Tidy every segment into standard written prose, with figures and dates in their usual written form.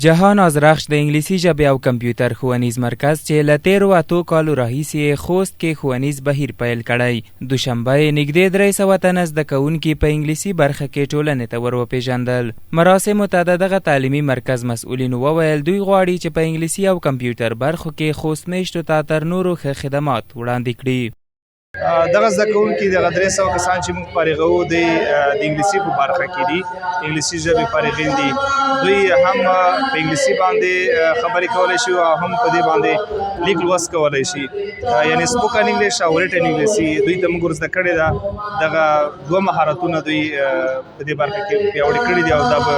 جهان آزرخش د انګلیسي ژبې او کمپیوټر ښوونیز مرکز چې له تیرو 8 کالو راهیسې خوست کې ښوونیز بهیر پیل کړی. دوشنبه یې نږدې 300 تنه زده کوونکي په انګلیسي برخه کې ټولنې ته ور وپېژندل. مراسمو ته د دغه تعلیمي مرکز مسؤلینو وویل دوی غواړي چې په انګلیسي او کمپیوټر برخو کې خوست میشتو ته تر نورو ښه خدمات وړاندې کړي. دغه زده کوونکي دغه 300 کسان چې موږ فارغوو د انګلیسي په برخه کې دي، انګلیسي ژبې فارغین دي. دوی هم په انګلیسي باندې خبرې کولی شي او هم په دې باندې لیک لوست کولی شي، یعنې سپوکن انګلیش او ریټن انګلیسي دوی ته موږ زده کړې ده. دغه دوه مهارتونه دوی په دې برخه کې پیاوړي کړي دي او دا به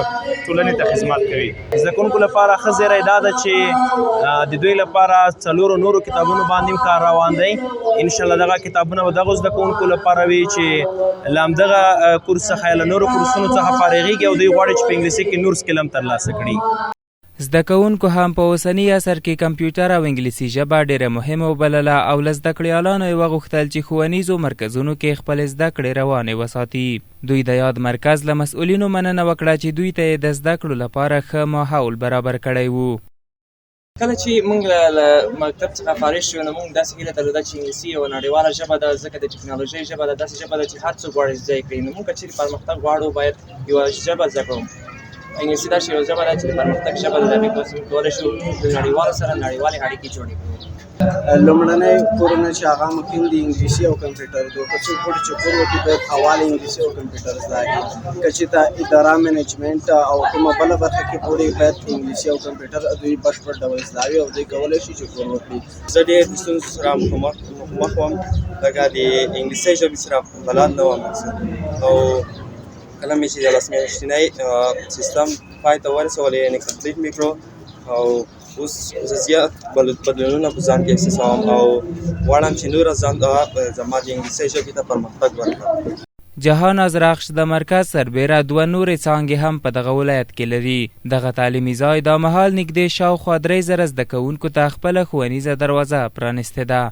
ټولنې ته خدمت کوي. زده کوونکو لپاره ښه زیری دا ده چې د دوی لپاره 4 نورو کتابونو باندې کار روان دی. انشاءالله دغه کتابونه به دغو زده کوونکو لپاره وي چې له همدغه کورس څخه یا له نورو کورسونو څخه فارغېږي او دوی غواړي چې په انګلیسي کې نور سکل هم ترلاسه کړي. زده کوونکو هم په اوسني عصر کې کمپیوټر او انګلیسي ژبه ډېره مهمه وبلله او له زده کړیالانو یې وغوښتل چې ښوونیزو مرکزونو کې خپلې زده کړې روانې وساتي. دوی د یاد مرکز له مسؤلینو مننه وکړه چې دوی ته یې د زده کړو لپاره ښه ماحول برابر کړی و. کله چې موږ له مکتب څخه فارغ شو نو موږ داسې هیله درلوده چې انګلیسي یوه نړیواله ژبه ده، ځکه د ټکنالوژۍ ژبه ده، داسې ژبه ده چې هر څوک غواړي زده یې کړي. نو موږ که چېرې پرمختګ غواړو باید یوه ژبه زده کړو. انګلیسي داسې یوه ژبه ده چې د پرمختګ ژبه ده، د هغې په وسیله موږ کولی شو د نړیوالو سره نړیوالې اړیکې جوړې کړو. لومړنی کورونه چې هغه ممکن د انګلیسي او کمپیوټر دي، که څوک غواړي چې کور وکړي باید اول انګلیسي او کمپیوټر زده کړي. که چې د اداره منیجمنټ او کومه بله برخه کې غواړي باید انګلیسي او کمپیوټر دوی بشپړ ډول زده وي او دوی کولی شي چې کور وکړي. زه ډېر د ستونزو سره مخ وم، لکه د انګلیسي ژبې سره بلد نه وم او کله مې چې د لسمیاشتنی سیستم پای ته ورسولې، یعنې کمپلیټ مې کړو او اوس زه زیات بدلونونه په ځان کې احساسوم او غواړم چې نوره ځان ته زما د انګلیسي ژبې ته پرمختګ ورکړم. جهان آزرخش د مرکز سربیره 2 نورې څانګې هم په دغه ولایت کې لري. دغه تعلیمي ځای دا مهال نږدې شاوخوا 3000 زده کوونکو ته خپله ښوونیزه دروازه پرانستې ده.